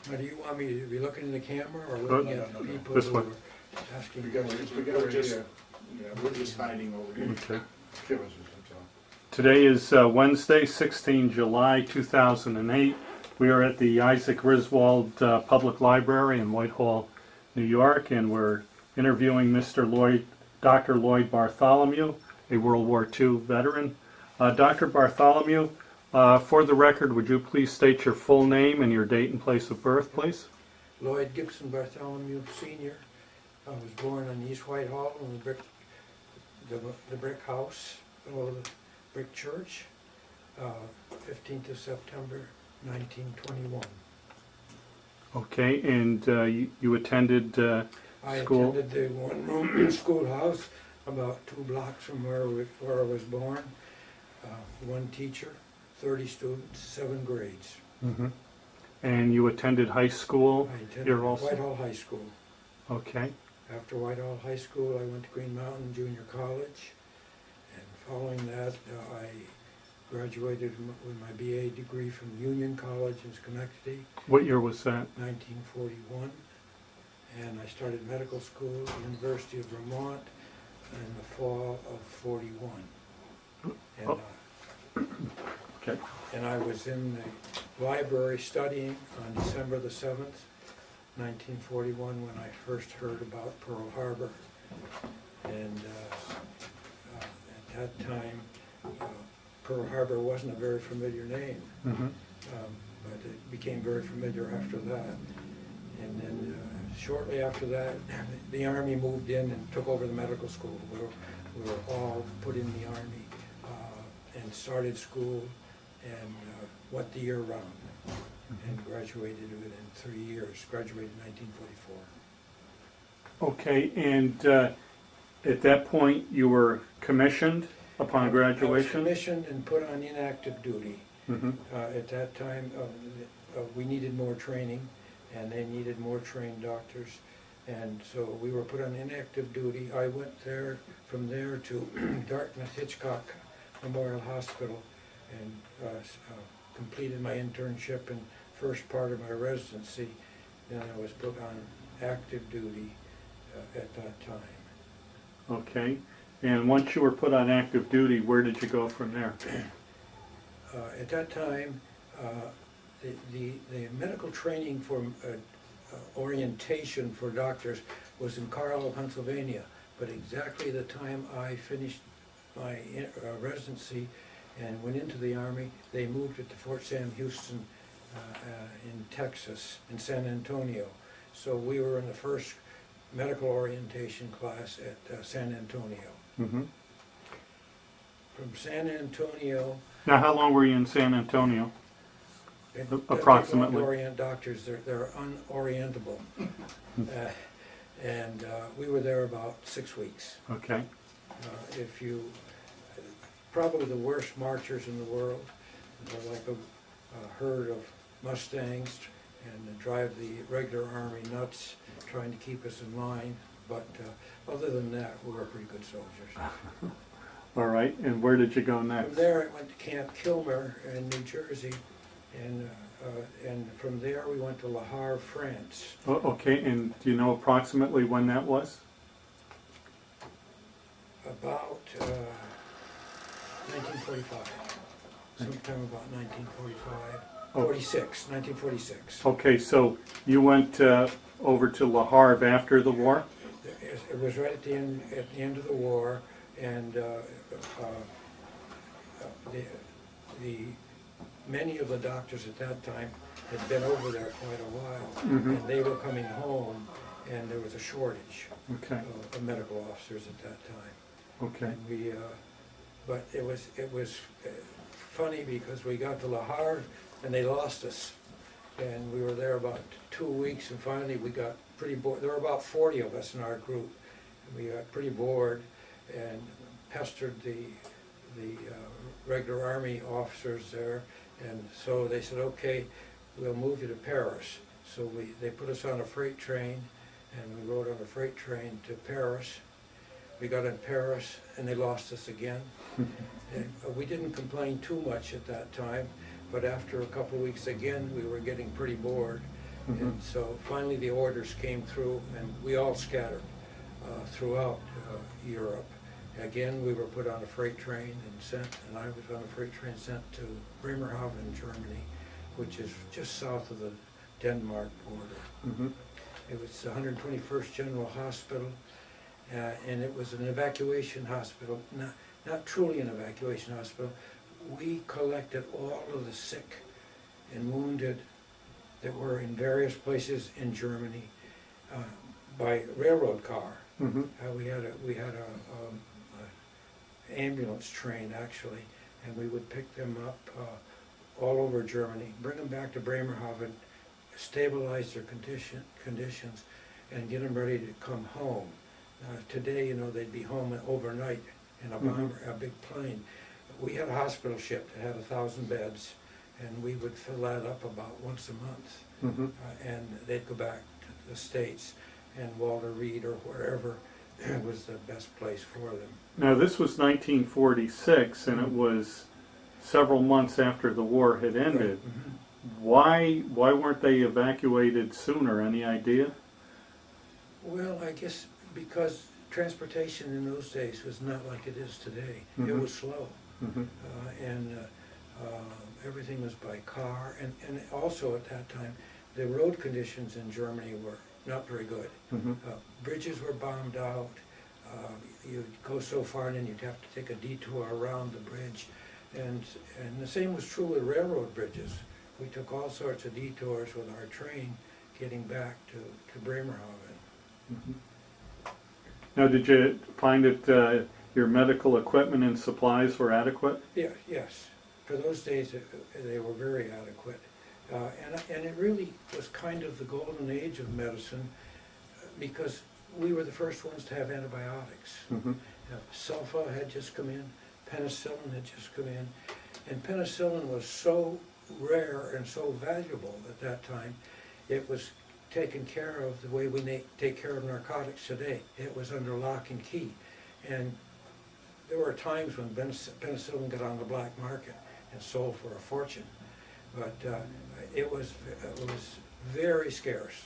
Now, do you want me to be looking in the camera or looking at No. people This who way. are asking? We're just hiding over here. Okay. Give us that's all. Today is Wednesday, 16 July 2008. We are at the Isaac Griswold Public Library in Whitehall, New York, and we're interviewing Dr. Lloyd Bartholomew, a World War II veteran. Dr. Bartholomew, for the record, would you please state your full name and your date and place of birth, please? Lloyd Gibson Bartholomew, Sr. I was born on East Whitehall in the brick house, below the brick church, 15th of September, 1921. Okay, and you attended I school? attended the one-room schoolhouse about 2 blocks from where I was born. One teacher, 30 students, 7 grades. Mm-hmm. And you attended high school I attended here also? Whitehall High School. Okay. After Whitehall High School, I went to Green Mountain Junior College, and following that, I graduated with my BA degree from Union College in Schenectady, What year was that? 1941, and I started medical school at the University of Vermont in the fall of 41. And, Oh. Okay. and I was in the library studying on December the 7th, 1941, when I first heard about Pearl Harbor. And at that time, Pearl Harbor wasn't a very familiar name, Mm-hmm. but it became very familiar after that. And then shortly after that, the Army moved in and took over the medical school. We were all put in the Army and started school and went the year round and graduated within 3 years, graduated in 1944. Okay, and at that point you were commissioned upon graduation? I was commissioned and put on inactive duty. Mm-hmm. At that time, we needed more training, and they needed more trained doctors, and so we were put on inactive duty. I went from there to Dartmouth-Hitchcock Memorial Hospital and completed my internship and first part of my residency. Then I was put on active duty at that time. Okay, and once you were put on active duty, where did you go from there? At that time, the medical training for orientation for doctors was in Carlisle, Pennsylvania, but exactly the time I finished my residency and went into the Army, they moved it to Fort Sam Houston in Texas, in San Antonio. So we were in the first medical orientation class at San Antonio. Mm-hmm. From San Antonio, Now, how long were you in San Antonio? Approximately. They don't orient doctors, they're unorientable. And we were there about 6 weeks. Okay. Probably the worst marchers in the world. They're like a herd of Mustangs and they drive the regular Army nuts, trying to keep us in line. But other than that, we were pretty good soldiers. All right, and where did you go From next? there, I went to Camp Kilmer in New Jersey, and from there we went to Le Havre, France. Oh, okay, and do you know approximately when that was? About 1945, sometime about 1945, 1946. Okay, so you went over to Le Havre after the war? It was right at the end of the war, and many of the doctors at that time had been over there quite a while, Mm-hmm. and they were coming home, and there was a shortage Okay, of medical officers at that time. okay. And but it was funny because we got to Le Havre and they lost us, and we were there about 2 weeks, and finally we got pretty bored. There were about 40 of us in our group, and we got pretty bored and pestered the regular Army officers there, and so they said, okay, we'll move you to Paris. So they put us on a freight train, and we rode on a freight train to Paris. We got in Paris, and they lost us again. And we didn't complain too much at that time, but after a couple of weeks again, we were getting pretty bored. And so finally the orders came through, and we all scattered throughout Europe. Again, we were put on a freight train and I was on a freight train sent to Bremerhaven, Germany, which is just south of the Denmark border. It was the 121st General Hospital, and it was an evacuation hospital, not truly an evacuation hospital. We collected all of the sick and wounded that were in various places in Germany by railroad car. We had a ambulance train actually, and we would pick them up all over Germany, bring them back to Bremerhaven, stabilize their conditions, and get them ready to come home. Today, you know, they'd be home overnight in a bomber, a big plane. We had a hospital ship that had 1,000 beds, and we would fill that up about once a month. And they'd go back to the States, and Walter Reed or wherever was the best place for them. Now this was 1946, and it was several months after the war had ended. Why weren't they evacuated sooner? Any idea? Well, I guess because transportation in those days was not like it is today. It was slow, and everything was by car, and also at that time the road conditions in Germany were not very good. Bridges were bombed out. You'd go so far and then you'd have to take a detour around the bridge, and the same was true with railroad bridges. We took all sorts of detours with our train getting back to Bremerhaven. Now, did you find that your medical equipment and supplies were adequate? Yeah, yes. For those days, they were very adequate. And it really was kind of the golden age of medicine, because we were the first ones to have antibiotics. Sulfa had just come in, penicillin had just come in, and penicillin was so rare and so valuable at that time. It was taken care of the way we take care of narcotics today. It was under lock and key. And there were times when penicillin got on the black market and sold for a fortune. But it was very scarce,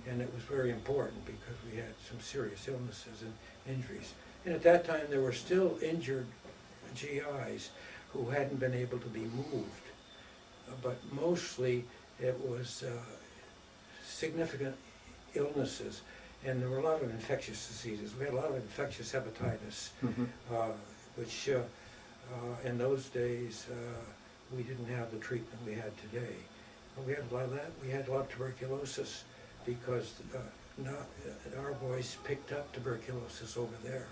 and it was very important because we had some serious illnesses and injuries. And at that time there were still injured GIs who hadn't been able to be moved. But mostly it was significant illnesses, and there were a lot of infectious diseases. We had a lot of infectious hepatitis, which in those days we didn't have the treatment we had today. But we had a lot of that. We had a lot of tuberculosis because our boys picked up tuberculosis over there.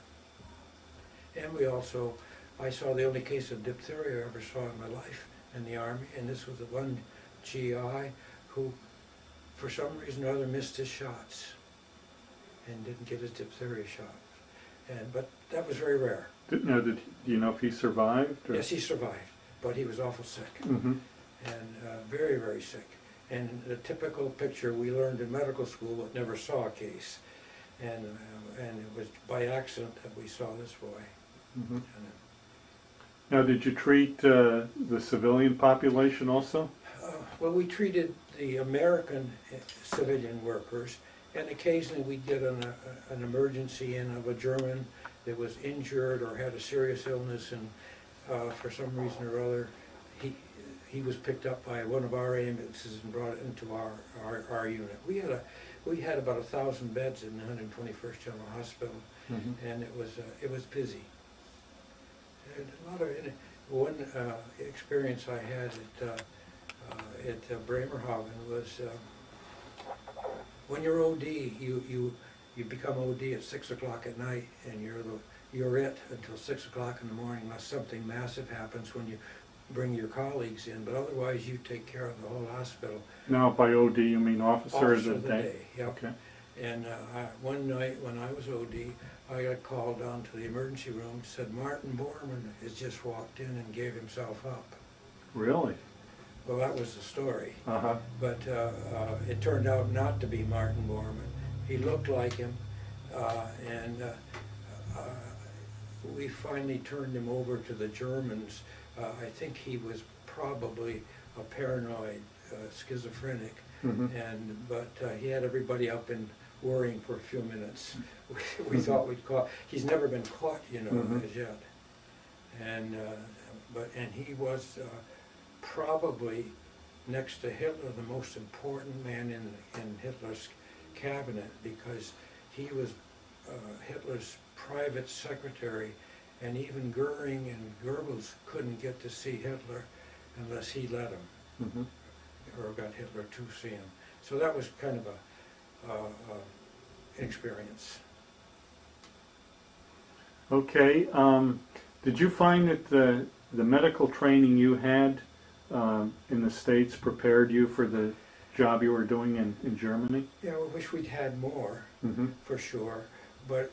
And we also, I saw the only case of diphtheria I ever saw in my life in the Army, and this was the one GI who, for some reason or other, missed his shots and didn't get his diphtheria shot. But that was very rare. Do you know if he survived? Or? Yes, he survived, but he was awful sick, and very, very sick. And the typical picture we learned in medical school, but never saw a case. And it was by accident that we saw this boy. Now, did you treat the civilian population also? Well, we treated the American civilian workers, and occasionally we did an emergency in of a German that was injured or had a serious illness, and for some reason or other, he was picked up by one of our ambulances and brought into our unit. We had about 1,000 beds in the 121st General Hospital, and it was busy. And a lot of one experience I had at Bremerhaven was when you're OD, you become OD at 6 o'clock at night, and you're it until 6 o'clock in the morning unless something massive happens when you bring your colleagues in. But otherwise, you take care of the whole hospital. Now, by OD, you mean officer of the day? day? Yep. Okay. And one night when I was OD, I got called down to the emergency room, said Martin Bormann has just walked in and gave himself up. Really? Well, that was the story. Uh-huh. But it turned out not to be Martin Bormann. He looked like him, and we finally turned him over to the Germans. I think he was probably a paranoid schizophrenic, Mhm. but he had everybody up and worrying for a few minutes. We thought we'd caught. He's never been caught, Mhm. as yet. And he was probably next to Hitler the most important man in Hitler's cabinet, because he was Hitler's private secretary, and even Goering and Goebbels couldn't get to see Hitler unless he let him, Mhm. or got Hitler to see him. So that was kind of an experience. Okay. Did you find that the medical training you had in the States prepared you for the job you were doing in Germany? Yeah, we wish we'd had more, Mm-hmm. for sure. But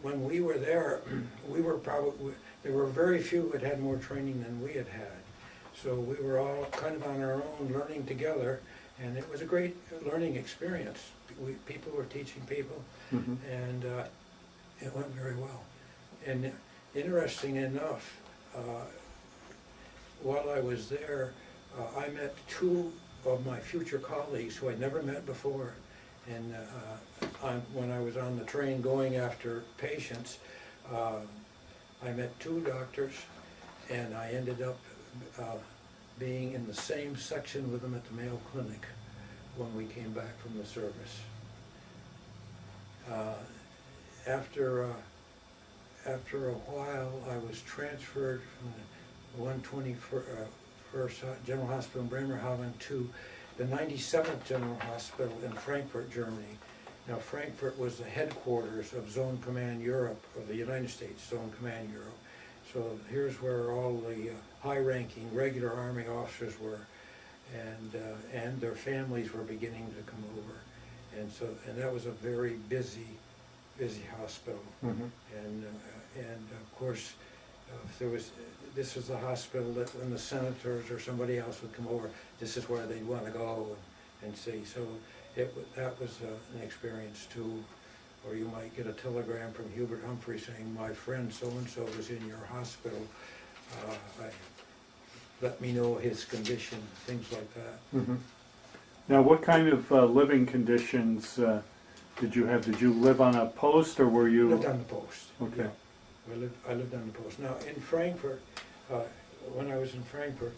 when we were there, there were very few that had more training than we had had. So we were all kind of on our own, learning together, and it was a great learning experience. People were teaching people, Mm-hmm. and it went very well. And interesting enough, while I was there, I met two of my future colleagues who I'd never met before. And when I was on the train going after patients, I met two doctors, and I ended up being in the same section with them at the Mayo Clinic when we came back from the service. After a while, I was transferred from the 121st General Hospital in Bremerhaven to the 97th General Hospital in Frankfurt, Germany. Now, Frankfurt was the headquarters of Zone Command Europe, of the United States Zone Command Europe. So here's where all the high-ranking regular Army officers were, and their families were beginning to come over. And that was a very busy hospital. Mm-hmm. And of course, this was the hospital that when the senators or somebody else would come over, this is where they'd want to go and see. So that was an experience too. Or you might get a telegram from Hubert Humphrey saying, "My friend so-and-so was in your hospital. Let me know his condition," things like that. Mm-hmm. Now, what kind of living conditions did you have? Did you live on a post, or were you? Lived on the post. Okay. Yeah. I lived on the post. Now, in Frankfurt, when I was in Frankfurt,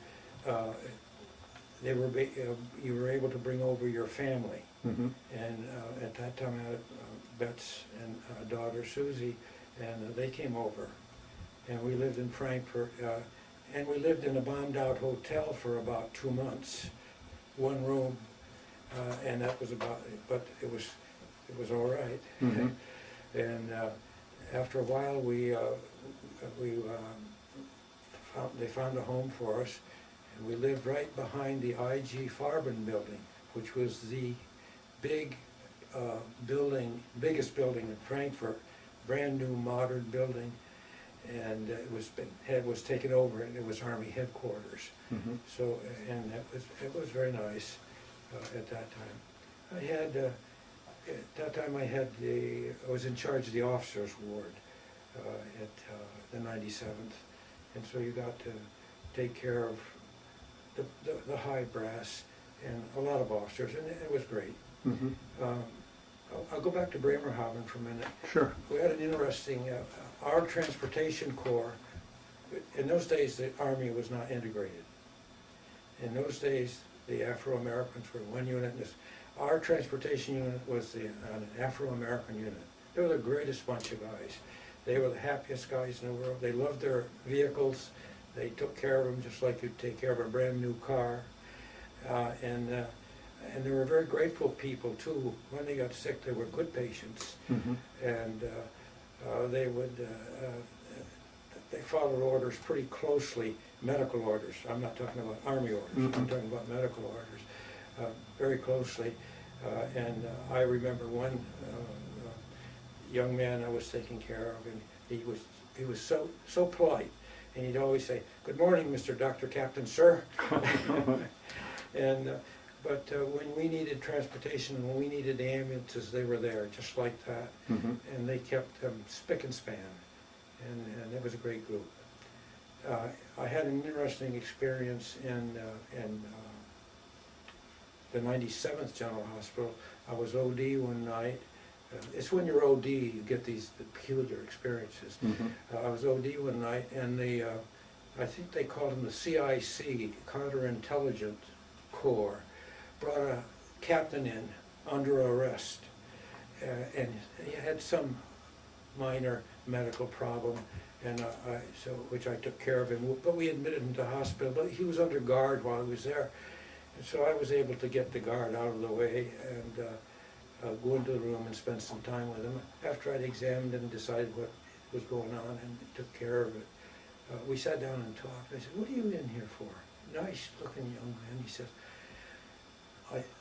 you were able to bring over your family. Mm-hmm. And at that time, I had Betts and daughter Susie, and they came over. And we lived in Frankfurt, and we lived in a bombed-out hotel for about 2 months, one room, and that was about it. But it was all right. Mm-hmm. And after a while, they found a home for us, and we lived right behind the I.G. Farben building, which was the biggest building in Frankfurt, brand new modern building, and it was taken over, and it was Army headquarters. Mm-hmm. So, and it was very nice at that time. I was in charge of the officers' ward at the 97th, and so you got to take care of the high brass and a lot of officers, and it was great. Mm-hmm. I'll go back to Bremerhaven for a minute. Sure. We had an interesting, our transportation corps, in those days the Army was not integrated. In those days the Afro-Americans were one unit. Our transportation unit was an Afro-American unit. They were the greatest bunch of guys. They were the happiest guys in the world. They loved their vehicles. They took care of them just like you'd take care of a brand new car. And they were very grateful people too. When they got sick, they were good patients. Mm-hmm. And they followed orders pretty closely, medical orders. I'm not talking about Army orders. Mm-hmm. I'm talking about medical orders, very closely. And I remember one young man I was taking care of, and he was so polite, and he'd always say, "Good morning, Mr. Dr. Captain, sir." And but when we needed transportation, when we needed ambulances, they were there just like that. Mm-hmm. And they kept them spick and span, and it was a great group. I had an interesting experience in the 97th General Hospital. I was OD one night. It's when you're OD you get these peculiar experiences. I was OD one night, and I think they called them the CIC, Counterintelligence Corps, brought a captain in under arrest, and he had some minor medical problem, and which I took care of him. But we admitted him to hospital. But he was under guard while he was there, and so I was able to get the guard out of the way and go into the room and spend some time with him. After I'd examined him and decided what was going on and took care of it, we sat down and talked. I said, "What are you in here for?" Nice looking young man. He says,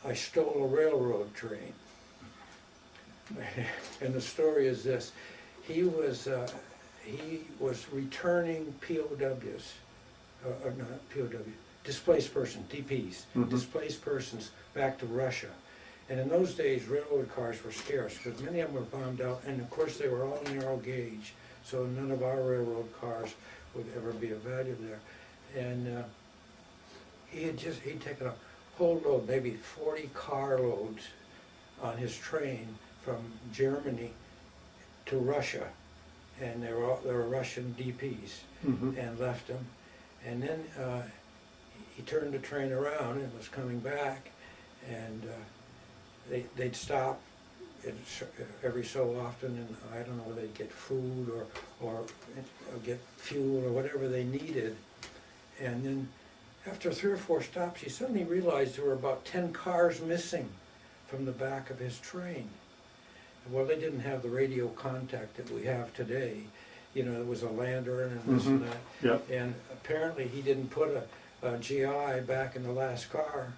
I stole a railroad train. And the story is this: he was returning POWs, or not POW, displaced persons, DPs, displaced persons back to Russia. And in those days, railroad cars were scarce because many of them were bombed out, and of course they were all narrow gauge, so none of our railroad cars would ever be of value there. And he'd taken a whole load, maybe 40 car loads on his train from Germany to Russia, and they were Russian DPs, and left them. And then he turned the train around and was coming back, and they'd stop every so often, and I don't know whether they'd get food or get fuel or whatever they needed. And then after 3 or 4 stops, he suddenly realized there were about 10 cars missing from the back of his train. Well, they didn't have the radio contact that we have today. You know, there was a lantern and this and that. Yep. And apparently he didn't put a GI back in the last car.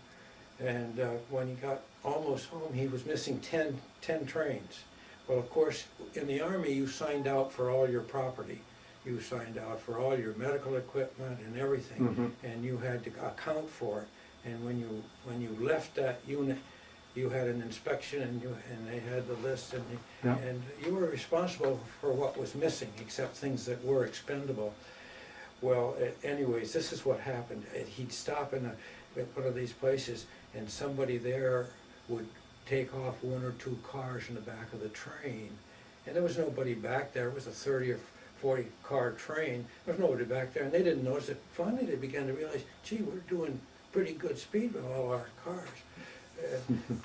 And when he got almost home, he was missing 10 trains. Well, of course, in the Army, you signed out for all your property. You signed out for all your medical equipment and everything, and you had to account for it. And when you left that unit, you had an inspection, and they had the list, and you were responsible for what was missing, except things that were expendable. Well, anyways, this is what happened. He'd stop in one of these places, and somebody there would take off 1 or 2 cars in the back of the train, and there was nobody back there. It was a 30 or 40 car train. There was nobody back there, and they didn't notice it. Finally, they began to realize, gee, we're doing pretty good speed with all our cars.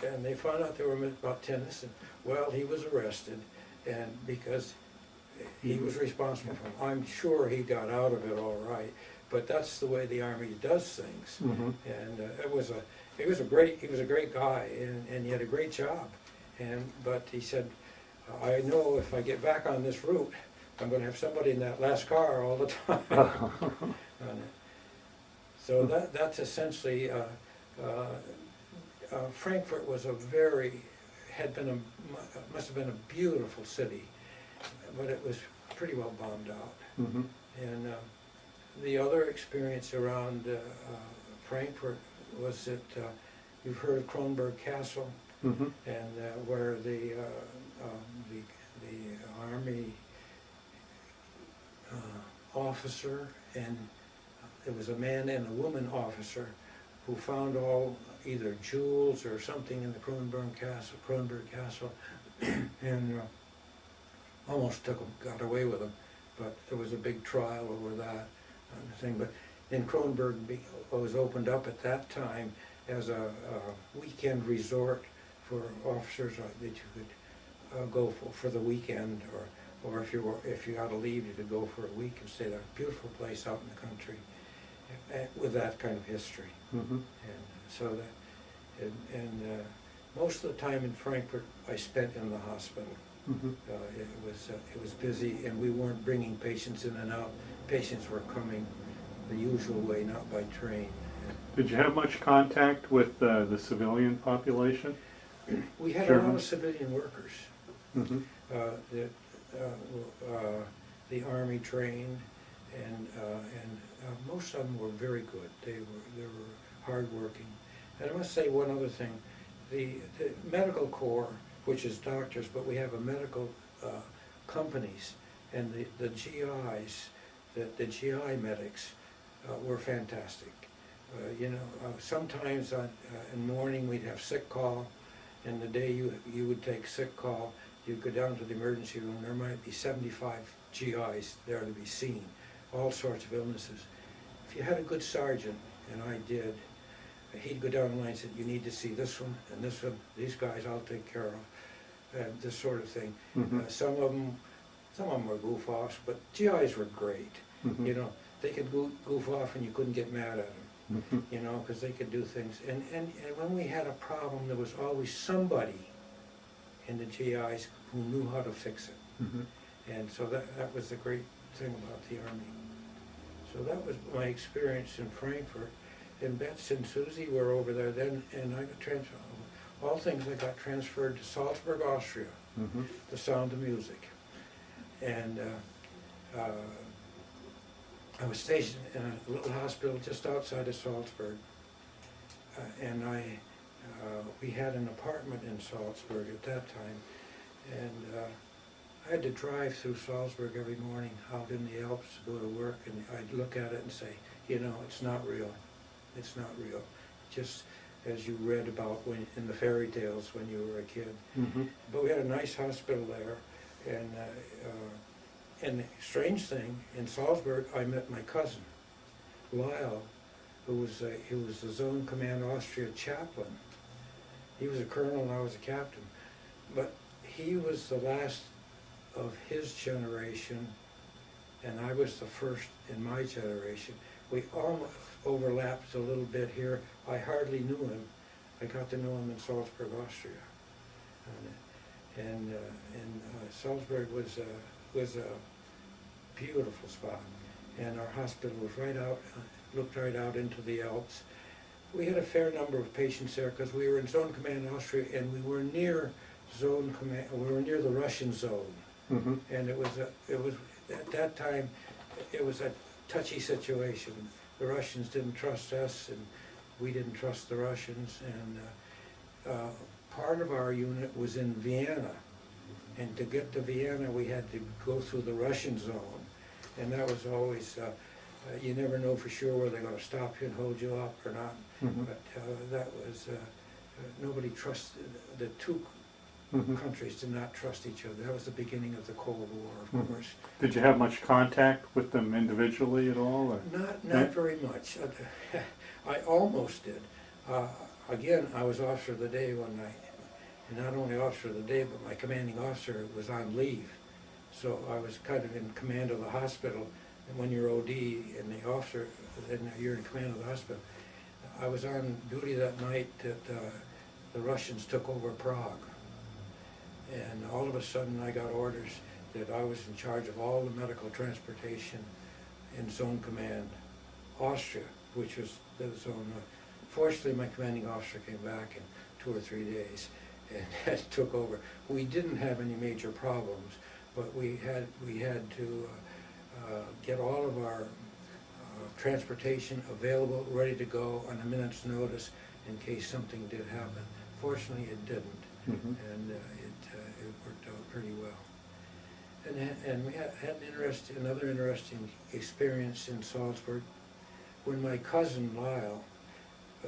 And they found out there were about 10 missing. Well, he was arrested, and because he was responsible for it. I'm sure he got out of it all right, but that's the way the Army does things. And he was a great guy, and he had a great job. But he said, I know if I get back on this route, I'm going to have somebody in that last car all the time. So that's essentially. Frankfurt was must have been a beautiful city, but it was pretty well bombed out. And the other experience around Frankfurt was that you've heard of Kronberg Castle, and where the Army officer, and there was a man and a woman officer who found all either jewels or something in the Kronberg Castle, and almost got away with them. But there was a big trial over that thing. But then Kronberg was opened up at that time as a weekend resort for officers that you could go for the weekend, or if you had to leave, you could go for a week and stay there. Beautiful place out in the country with that kind of history. And so most of the time in Frankfurt I spent in the hospital. It was busy, and we weren't bringing patients in and out. Patients were coming the usual way, not by train. Did you have much contact with the civilian population? We had a lot of civilian workers. The Army trained, and most of them were very good. They were hardworking. And I must say one other thing: the medical corps, which is doctors, but we have a medical companies, and the GIs, the GI medics were fantastic. Sometimes in the morning we'd have sick call, and the day you would take sick call, you'd go down to the emergency room. There might be 75 GIs there to be seen, all sorts of illnesses. If you had a good sergeant, and I did, he'd go down the line and say, you need to see this one and this one, these guys I'll take care of, this sort of thing. Some of them were goof-offs, but GIs were great. You know, they could goof off and you couldn't get mad at them, you know, because they could do things. And when we had a problem, there was always somebody in the GIs who knew how to fix it. And so that was the great thing about the Army. So that was my experience in Frankfurt. And Betsy and Susie were over there then, and I got transferred. All things, I got transferred to Salzburg, Austria, The Sound of Music. And I was stationed in a little hospital just outside of Salzburg, and we had an apartment in Salzburg at that time, and I had to drive through Salzburg every morning out in the Alps to go to work, and I'd look at it and say, you know, it's not real. It's not real. Just as you read about in the fairy tales when you were a kid. But we had a nice hospital there, and the strange thing, in Salzburg, I met my cousin, Lyle, he was the Zone Command Austria chaplain. He was a colonel and I was a captain. But he was the last of his generation, and I was the first in my generation. We almost overlapped a little bit here. I hardly knew him. I got to know him in Salzburg, Austria. And Salzburg was a beautiful spot, and our hospital was right out, looked right out into the Alps. We had a fair number of patients there because we were in Zone Command Austria, and we were near Zone Command. We were near the Russian zone, and it was at that time it was a touchy situation. The Russians didn't trust us, and we didn't trust the Russians, and part of our unit was in Vienna. And to get to Vienna, we had to go through the Russian zone. And that was always, you never know for sure whether they're going to stop you and hold you up or not. But that was, nobody trusted, the two countries did not trust each other. That was the beginning of the Cold War, of course. Did you have much contact with them individually at all? Or? Not very much. I almost did. Again, I was officer of the day one night. And not only officer of the day, but my commanding officer was on leave. So I was kind of in command of the hospital. And when you're OD and the officer, then you're in command of the hospital. I was on duty that night that the Russians took over Prague. And all of a sudden I got orders that I was in charge of all the medical transportation in Zone Command Austria, which was the zone. Fortunately, my commanding officer came back in 2 or 3 days and took over. We didn't have any major problems, but we had to get all of our transportation available, ready to go on a minute's notice in case something did happen. Fortunately, it didn't, and it worked out pretty well. And we had another interesting experience in Salzburg when my cousin Lyle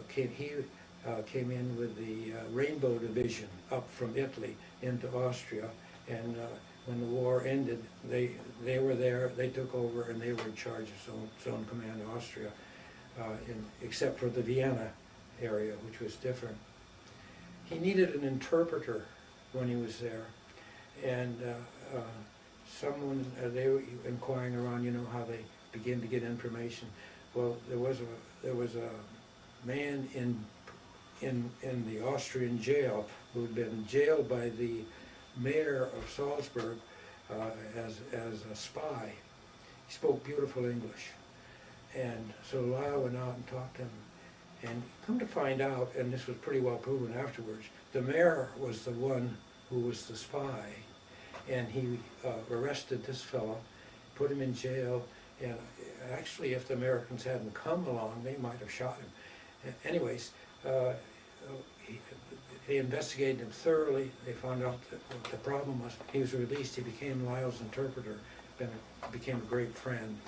came in with the Rainbow Division up from Italy into Austria, and when the war ended, they were there, they took over, and they were in charge of Zone Command Austria, except for the Vienna area, which was different. He needed an interpreter when he was there, and someone, they were inquiring around, you know, how they begin to get information. Well, there was a man in the Austrian jail who had been jailed by the mayor of Salzburg as a spy. He spoke beautiful English. And so Lyle went out and talked to him. And come to find out, and this was pretty well proven afterwards, the mayor was the one who was the spy. And he arrested this fellow, put him in jail, and actually if the Americans hadn't come along, they might have shot him. Anyways, they investigated him thoroughly. They found out that what the problem was. He was released. He became Lyle's interpreter, became a great friend.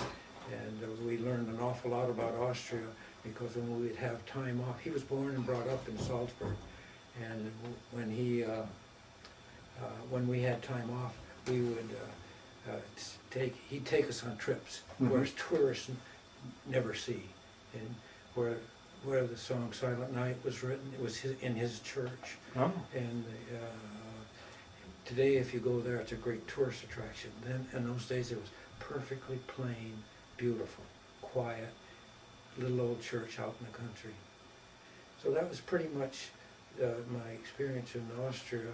And we learned an awful lot about Austria because when we'd have time off, he was born and brought up in Salzburg, and when when we had time off, we would he'd take us on trips, whereas tourists never see. And where the song Silent Night was written, it was in his church. Oh. And today, if you go there, it's a great tourist attraction. Then, in those days, it was perfectly plain, beautiful, quiet, little old church out in the country. So that was pretty much my experience in Austria.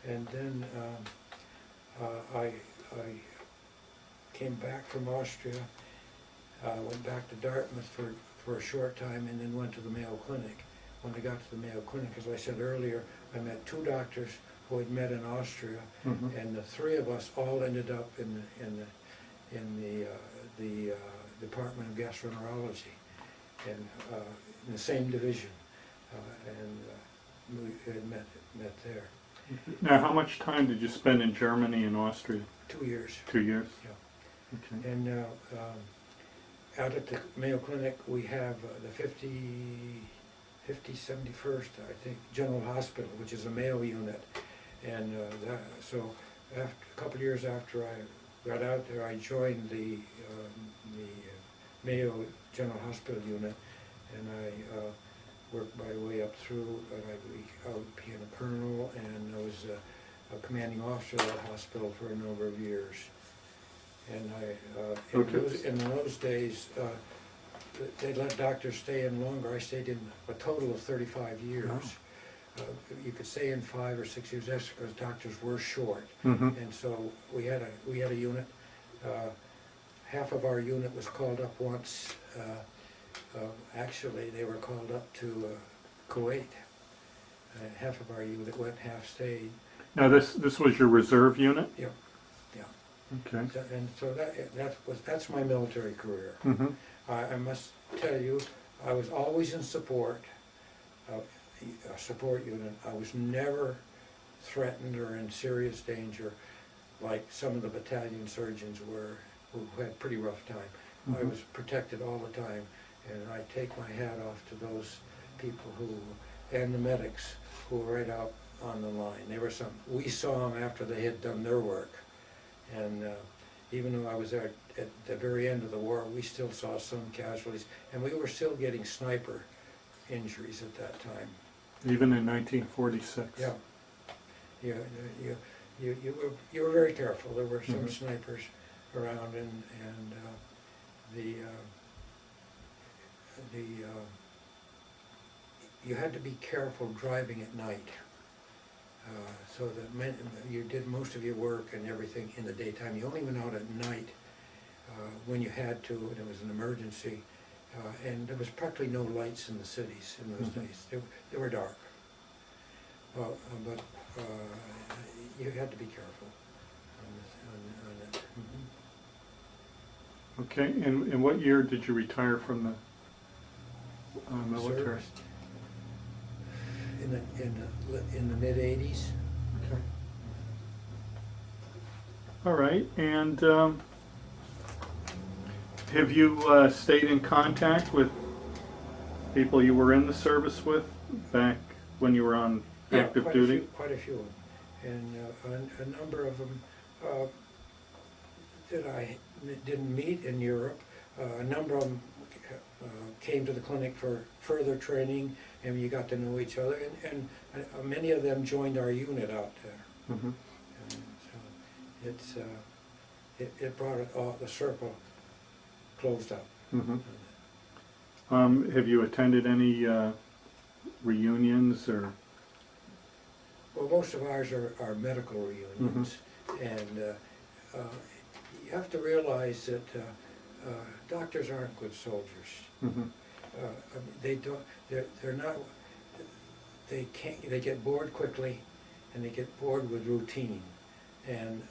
And then I came back from Austria, went back to Dartmouth for a short time, and then went to the Mayo Clinic. When I got to the Mayo Clinic, as I said earlier, I met two doctors who had met in Austria, and the three of us all ended up in the Department of Gastroenterology, and in the same division, and we had met there. Now, how much time did you spend in Germany and Austria? 2 years. 2 years? Yeah. Okay. And out at the Mayo Clinic, we have the 71st, I think, General Hospital, which is a Mayo unit. And so a couple of years after I got out there, I joined the Mayo General Hospital unit, and I worked my way up through, and I became a colonel, and I was a commanding officer of that hospital for a number of years. And in those days, they let doctors stay in longer. I stayed in a total of 35 years. Oh. You could stay in 5 or 6 years extra because doctors were short. And so we had a unit. Half of our unit was called up once. Actually, they were called up to Kuwait. Half of our unit went, half stayed. Now, this was your reserve unit? Yeah. Okay. And so that's my military career. I must tell you, I was always in support of a support unit. I was never threatened or in serious danger like some of the battalion surgeons were, who had pretty rough time. I was protected all the time, and I take my hat off to those people and the medics who were right out on the line. We saw them after they had done their work. And even though I was there at the very end of the war, we still saw some casualties, and we were still getting sniper injuries at that time. Even in 1946? Yeah. You were very careful. There were some snipers around, and you had to be careful driving at night. So that you did most of your work and everything in the daytime. You only went out at night when you had to, and it was an emergency. And there was practically no lights in the cities in those days. They were dark. But you had to be careful on it. Okay, and what year did you retire from the military? Service. In the mid-'80s. Okay. All right, and have you stayed in contact with people you were in the service with back when you were on active duty? Quite a few of them, and a number of them that I didn't meet in Europe. A number of them came to the clinic for further training, and you got to know each other, and many of them joined our unit out there. And so it brought it all, the circle closed up. Have you attended any reunions or? Well, most of ours are medical reunions, and you have to realize that doctors aren't good soldiers. They don't. They're not. They can't. They get bored quickly, and they get bored with routine. And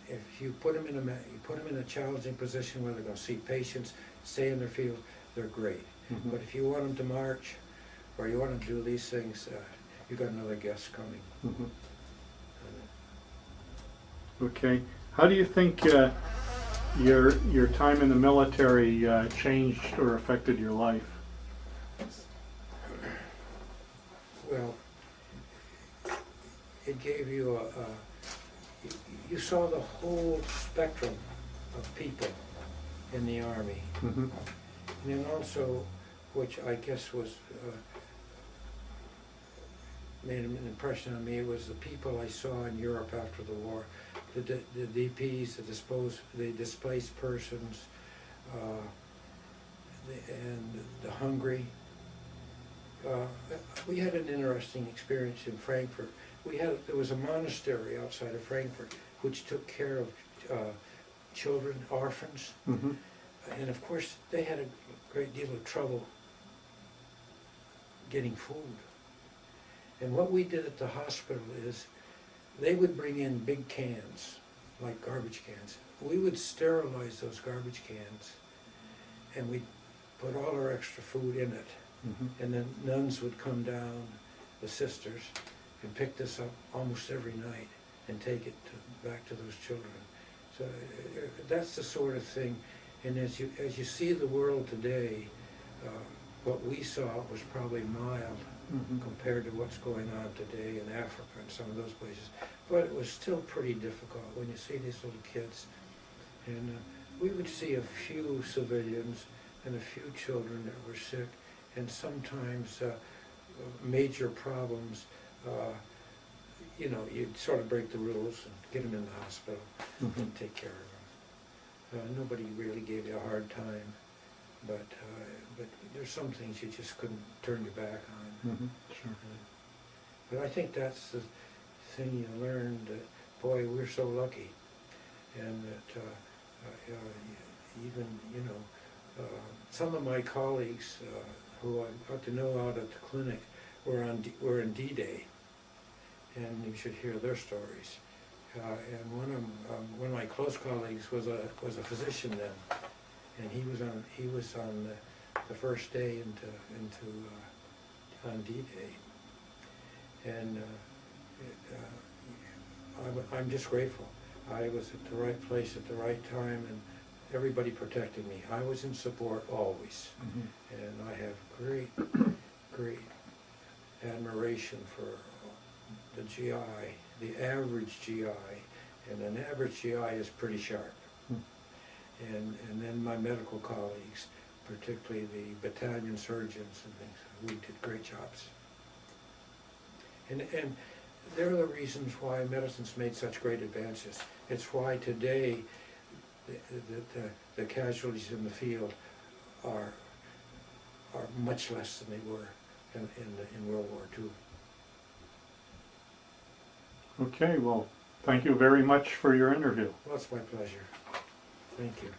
if you put them in a challenging position where they're going to see patients, stay in their field, they're great. But if you want them to march, or you want them to do these things, you've got another guest coming. Okay. How do you think your time in the military changed or affected your life? it gave you you saw the whole spectrum of people in the Army. Mhm. And then also, which I guess was, made an impression on me, was the people I saw in Europe after the war. The DPs, the displaced persons, and the hungry. We had an interesting experience in Frankfurt. There was a monastery outside of Frankfurt which took care of children, orphans, Mhm. and of course they had a great deal of trouble getting food. And what we did at the hospital is they would bring in big cans, like garbage cans. We would sterilize those garbage cans and we'd put all our extra food in it. Mhm. And then nuns would come down, the sisters, and pick this up almost every night and take it back to those children. So that's the sort of thing. And as you see the world today, what we saw was probably mild Mhm. compared to what's going on today in Africa and some of those places. But it was still pretty difficult when you see these little kids. And we would see a few civilians and a few children that were sick, and sometimes major problems. You know, you'd sort of break the rules and get them in the hospital Mhm. and take care of them. Nobody really gave you a hard time, but there's some things you just couldn't turn your back on. Mhm. Sure. But I think that's the thing you learned, that, boy, we're so lucky. And that even, you know, some of my colleagues who I got to know out at the clinic were in D-Day, and you should hear their stories. And one of my close colleagues was a physician then, and he was on the first day on D-Day, and I'm just grateful. I was at the right place at the right time, and everybody protected me. I was in support always, Mhm. and I have great admiration for the GI, the average GI, and an average GI is pretty sharp. Hmm. And then my medical colleagues, particularly the battalion surgeons and things, we did great jobs. And they're the reasons why medicine's made such great advances. It's why today the casualties in the field are much less than they were in World War II. Okay, well, thank you very much for your interview. Well, it's my pleasure. Thank you.